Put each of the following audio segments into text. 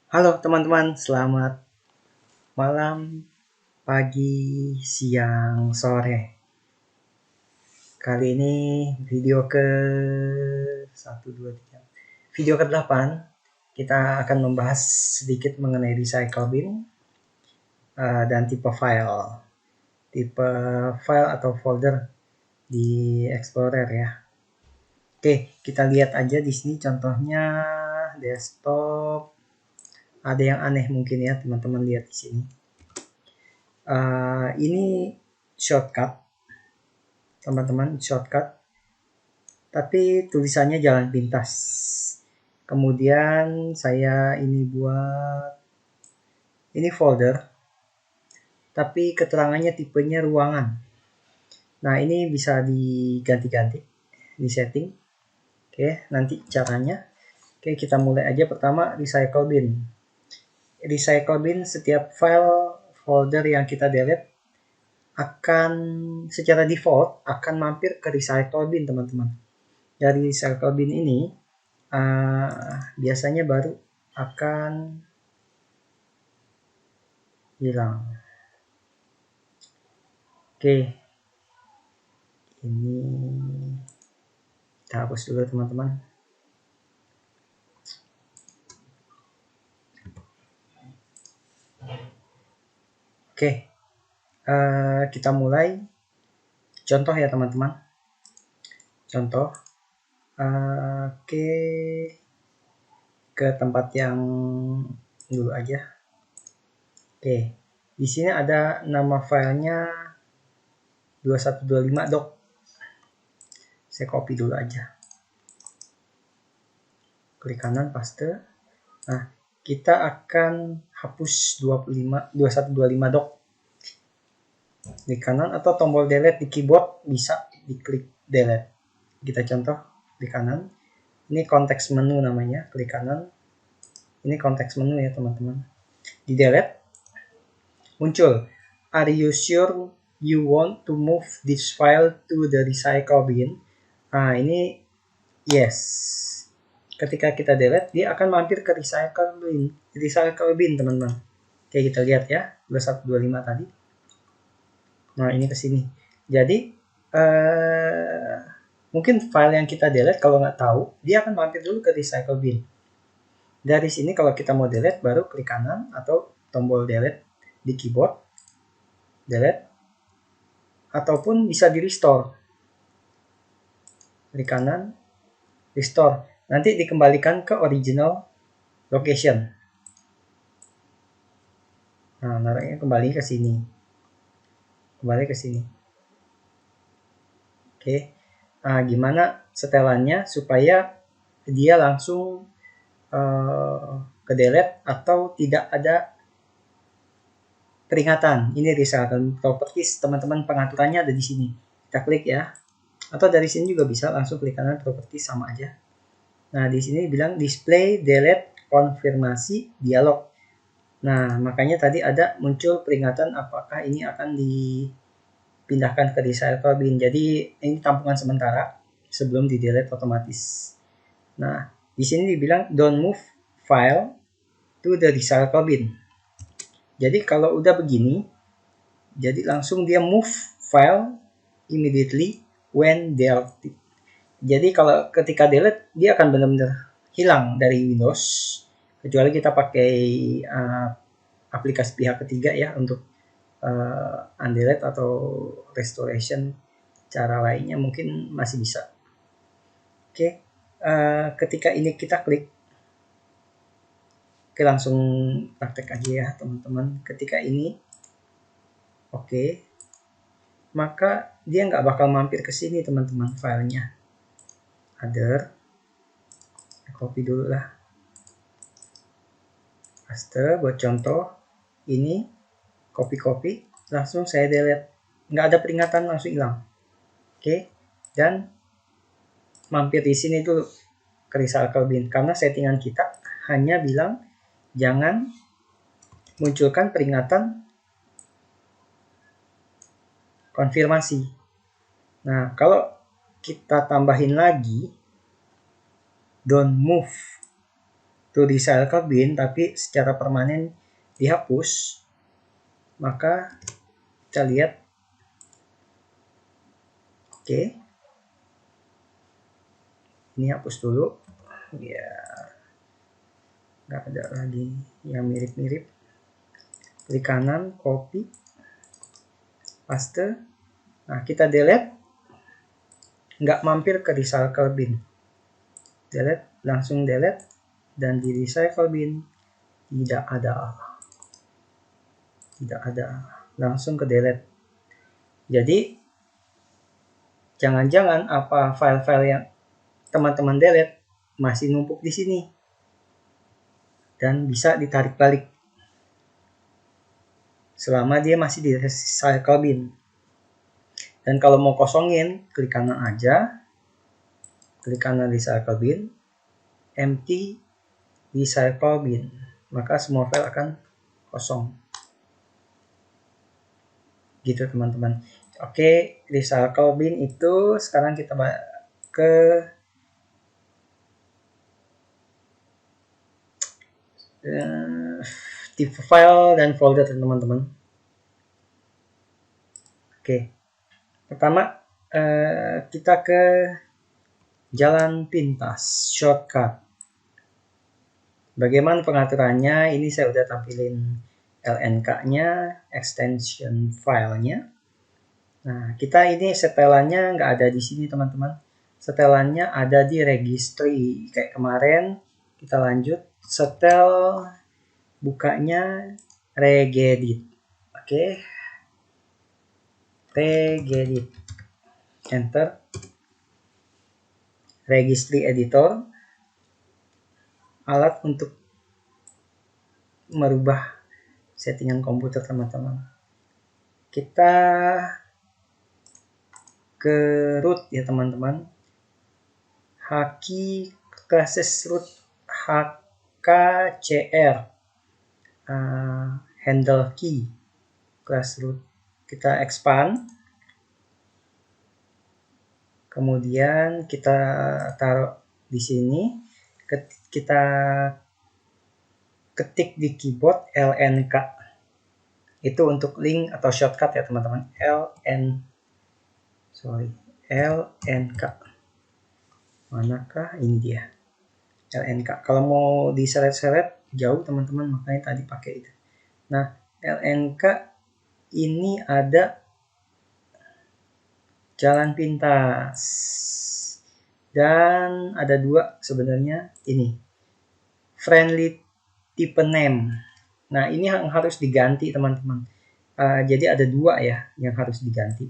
Halo teman-teman, selamat malam, pagi, siang, sore. Kali ini video ke 1, 2, 3. Video ke-8, kita akan membahas sedikit mengenai recycle bin dan tipe file. Tipe file atau folder di Explorer ya. Oke, kita lihat aja di sini contohnya desktop. Ada yang aneh mungkin ya teman-teman lihat di sini. Ini shortcut, teman-teman, shortcut, tapi tulisannya jalan pintas. Kemudian saya ini buat ini folder, tapi keterangannya tipenya ruangan. Nah, ini bisa diganti-ganti, di setting. Oke, nanti caranya. Oke, kita mulai aja. Pertama, recycle bin. Recycle bin, setiap file folder yang kita delete akan secara default akan mampir ke recycle bin, teman-teman. Dari recycle bin ini biasanya baru akan hilang. Oke, ini kita hapus dulu teman-teman. Oke, kita mulai. Contoh ya teman-teman. Contoh. Oke, ke tempat yang dulu aja. Oke, di sini ada nama filenya 2125.doc. Saya copy dulu aja. Klik kanan, paste. Nah, kita akan hapus 2125.doc. Klik kanan atau tombol delete di keyboard bisa diklik delete. Kita contoh klik kanan. Ini konteks menu namanya, klik kanan. Ini konteks menu ya teman-teman. Di delete muncul, are you sure you want to move this file to the recycle bin? Nah, ini yes. Ketika kita delete, dia akan mampir ke recycle bin teman-teman. Oke, kita lihat ya, 2125 tadi. Nah, ini ke sini. Jadi mungkin file yang kita delete kalau nggak tahu, dia akan mampir dulu ke recycle bin. Dari sini kalau kita mau delete, baru klik kanan atau tombol delete di keyboard, delete, ataupun bisa di restore. Klik kanan, restore. Nanti dikembalikan ke original location. Nah, naruhnya kembali ke sini. Kembali ke sini. Oke. Nah, gimana setelannya supaya dia langsung ke delete atau tidak ada peringatan. Ini recycle properties, teman-teman, pengaturannya ada di sini. Kita klik ya. Atau dari sini juga bisa langsung klik kanan properties, sama aja. Nah, di sini bilang display delete konfirmasi dialog. Nah, makanya tadi ada muncul peringatan apakah ini akan dipindahkan ke recycle bin. Jadi ini tampungan sementara sebelum di delete otomatis. Nah, di sini dibilang don't move file to the recycle bin. Jadi kalau udah begini, jadi langsung dia move file immediately when deleted. Jadi kalau ketika delete, dia akan benar-benar hilang dari Windows, kecuali kita pakai aplikasi pihak ketiga ya untuk undelete atau restoration. Cara lainnya mungkin masih bisa. Oke, ketika ini kita klik, oke, langsung praktek aja ya teman-teman. Ketika ini oke, maka dia nggak bakal mampir ke sini teman-teman filenya. Other, copy dulu lah, paste buat contoh. Ini copy, langsung saya delete, nggak ada peringatan, langsung hilang. Oke, dan mampir di sini dulu ke recycle bin, karena settingan kita hanya bilang jangan munculkan peringatan konfirmasi. Nah, kalau kita tambahin lagi don't move to recycle bin tapi secara permanen dihapus, maka kita lihat, oke, ini hapus dulu ya, nggak ada lagi yang mirip-mirip. Klik kanan, copy, paste. Nah, kita delete, nggak mampir ke recycle bin. Delete, langsung delete, dan di recycle bin tidak ada, langsung ke delete. Jadi jangan-jangan apa file-file yang teman-teman delete masih numpuk di sini dan bisa ditarik balik selama dia masih di recycle bin. Dan kalau mau kosongin, klik kanan aja, klik kanan recycle bin, empty recycle bin, maka semua file akan kosong. Gitu teman-teman. Oke, recycle bin itu sekarang kita ke tipe file dan folder teman-teman. Oke, pertama kita ke jalan pintas, shortcut. Bagaimana pengaturannya? Ini saya udah tampilin LNK-nya, extension filenya. Nah, kita ini setelannya nggak ada di sini teman-teman. Setelannya ada di registry. Kayak kemarin kita lanjut, setel bukanya regedit. Oke. Regedit. Enter. Registry editor. Alat untuk merubah settingan komputer teman-teman. Kita ke root ya teman-teman. Haki classes root HKCR handle key class root. Kita expand, kemudian kita taruh di sini, kita ketik di keyboard LNK. Itu untuk link atau shortcut ya teman-teman. LNK. Manakah? Ini dia. LNK. Kalau mau diseret-seret jauh teman-teman, makanya tadi pakai itu. Nah, LNK ini ada jalan pintas. Dan ada dua sebenarnya ini. Friendly type name. Nah, ini yang harus diganti teman-teman. Jadi ada dua ya yang harus diganti.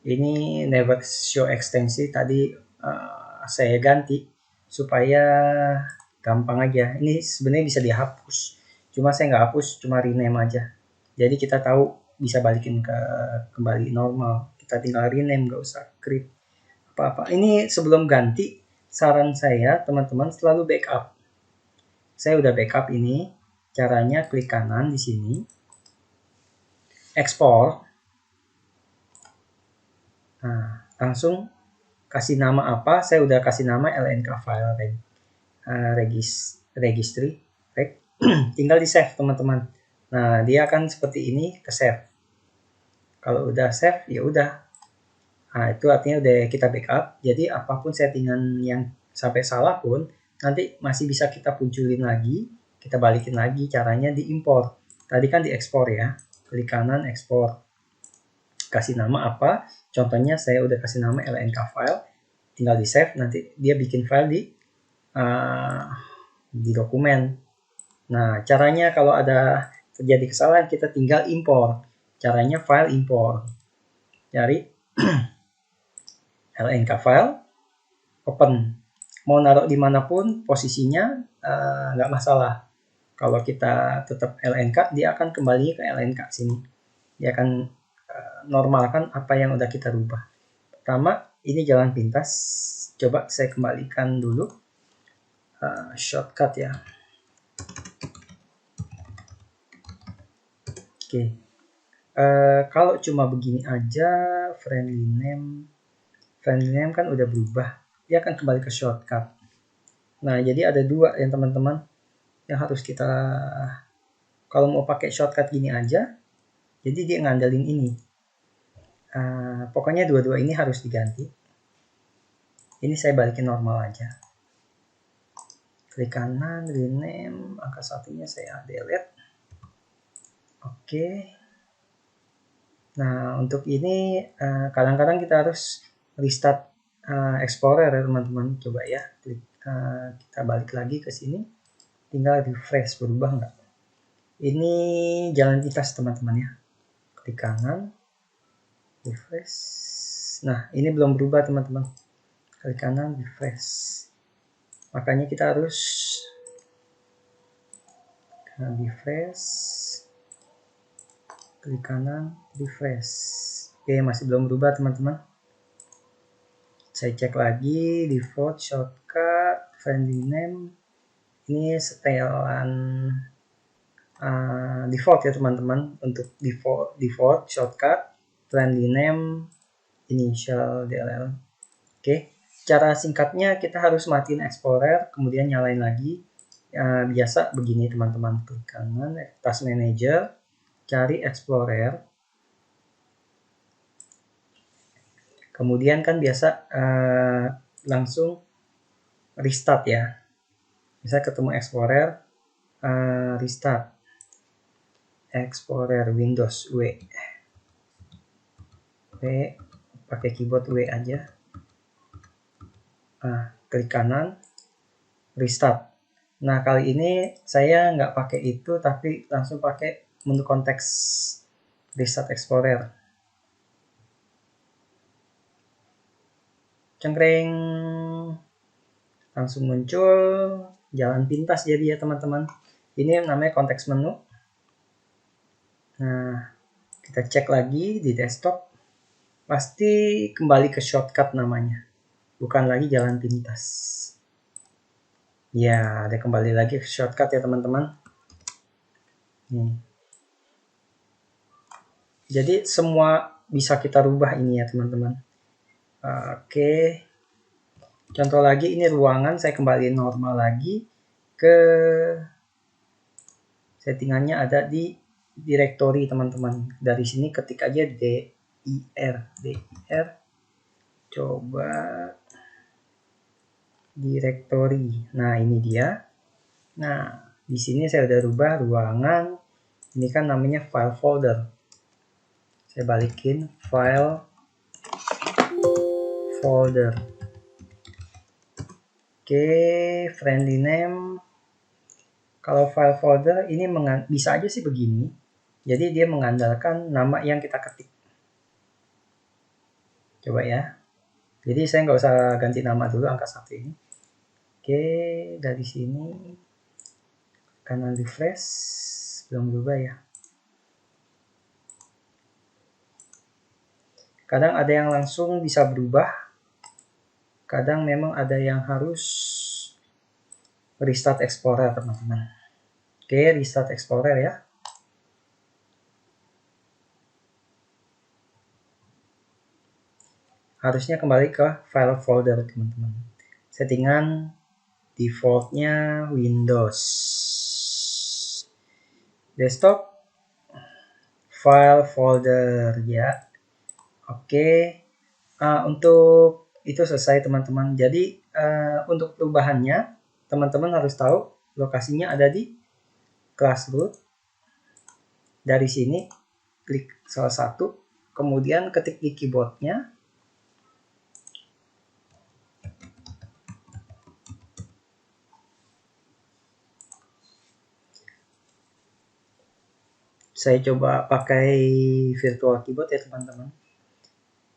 Ini never show extensi tadi saya ganti supaya gampang aja. Ini sebenarnya bisa dihapus. Cuma saya nggak hapus, cuma rename aja. Jadi kita tahu bisa balikin ke kembali normal. Kita tinggal rename, nggak usah create apa-apa. Ini sebelum ganti, saran saya teman-teman selalu backup. Saya udah backup ini. Caranya klik kanan di sini. Export. Nah, langsung kasih nama apa? Saya udah kasih nama LNK file registry. Tinggal di save teman-teman. Nah, dia akan seperti ini, ke save. Kalau udah save, ya udah. Nah, itu artinya udah kita backup. Jadi apapun settingan yang sampai salah pun nanti masih bisa kita munculin lagi, kita balikin lagi. Caranya diimpor. Tadi kan diekspor ya. Klik kanan ekspor. Kasih nama apa? Contohnya saya udah kasih nama LNK file. Tinggal di save, nanti dia bikin file di dokumen. Nah, caranya kalau ada terjadi kesalahan kita tinggal impor. Caranya file impor. Cari LNK file, open. Mau naruh dimanapun posisinya nggak masalah. Kalau kita tetap LNK, dia akan kembali ke LNK sini. Dia akan normalkan apa yang udah kita rubah. Pertama, ini jalan pintas. Coba saya kembalikan dulu shortcut ya. Oke. Kalau cuma begini aja, friendly name kan udah berubah. Dia akan kembali ke shortcut. Nah, jadi ada dua ya teman-teman yang harus kita, kalau mau pakai shortcut gini aja, jadi dia ngandelin ini. Pokoknya dua-dua ini harus diganti. Ini saya balikin normal aja. Klik kanan, rename, angka satunya saya delete. Oke. Nah, untuk ini kadang-kadang kita harus restart Explorer ya teman-teman. Coba ya, kita balik lagi ke sini. Tinggal refresh, berubah nggak? Ini jalan pintas teman-teman ya. Klik kanan, refresh. Nah, ini belum berubah teman-teman. Klik kanan, refresh. Makanya kita harus refresh. Klik kanan, refresh. Oke, masih belum berubah teman-teman. Saya cek lagi, default shortcut, friendly name. Ini setelan default ya teman-teman. Untuk default shortcut, friendly name, initial DLL. Oke, cara singkatnya kita harus matiin Explorer, kemudian nyalain lagi. Biasa begini teman-teman, klik kanan, Task Manager, cari Explorer. Kemudian kan biasa langsung restart ya. Bisa ketemu Explorer, restart. Explorer Windows W. Pakai keyboard W aja. Klik kanan, restart. Nah, kali ini saya nggak pakai itu, tapi langsung pakai menu konteks restart Explorer. Cengkreng, langsung muncul jalan pintas jadi ya teman-teman. Ini namanya konteks menu. Nah, kita cek lagi di desktop, pasti kembali ke shortcut namanya, bukan lagi jalan pintas. Ya, ada kembali lagi ke shortcut ya teman-teman. Jadi semua bisa kita rubah ini ya teman-teman. Oke. Contoh lagi, ini ruangan saya kembaliin normal lagi ke settingannya ada di directory teman-teman. Dari sini ketik aja dir. Coba directory. Nah, ini dia. Nah, di sini saya udah rubah ruangan. Ini kan namanya file folder. Saya balikin file folder. Oke, friendly name. Kalau file folder ini bisa aja sih begini. Jadi dia mengandalkan nama yang kita ketik. Coba ya. Jadi saya nggak usah ganti nama dulu angka 1 ini. Oke, dari sini kanan refresh, belum berubah ya. Kadang ada yang langsung bisa berubah. Kadang memang ada yang harus restart Explorer teman-teman. Oke, restart Explorer ya. Harusnya kembali ke file folder teman-teman. Settingan defaultnya Windows. Desktop, file folder ya. Oke, untuk itu selesai teman-teman. Jadi untuk perubahannya teman-teman harus tahu lokasinya ada di class root. Dari sini klik salah satu, kemudian ketik di keyboardnya. Saya coba pakai virtual keyboard ya teman-teman.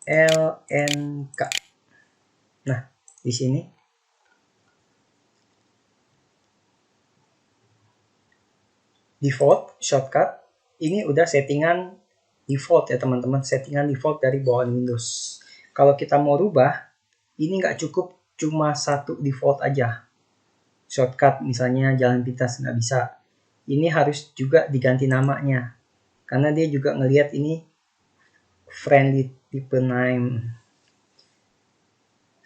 LNK. Nah, di sini default shortcut ini udah settingan default ya teman-teman, settingan default dari bawaan Windows. Kalau kita mau rubah, ini nggak cukup cuma satu default aja. Shortcut misalnya jalan pintas nggak bisa. Ini harus juga diganti namanya. Karena dia juga ngelihat ini friendly type name.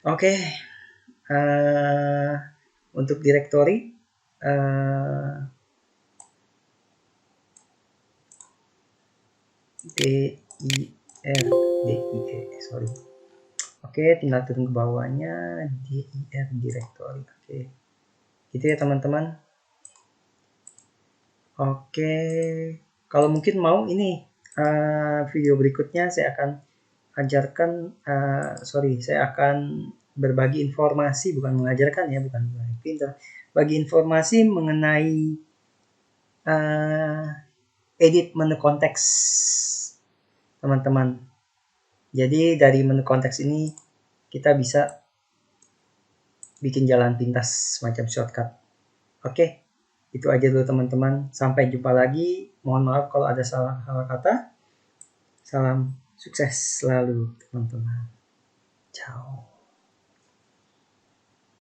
Oke. Untuk directory sorry. Oke, tinggal turun ke bawahnya, dir directory. Oke, gitu ya teman-teman. Oke, kalau mungkin mau ini video berikutnya saya akan ajarkan, saya akan berbagi informasi, bukan mengajarkan ya, bukan pintar, bagi informasi mengenai edit menu konteks teman-teman. Jadi dari menu konteks ini kita bisa bikin jalan pintas semacam shortcut. Oke, itu aja dulu teman-teman. Sampai jumpa lagi. Mohon maaf kalau ada salah kata. Salam sukses selalu teman-teman. Ciao.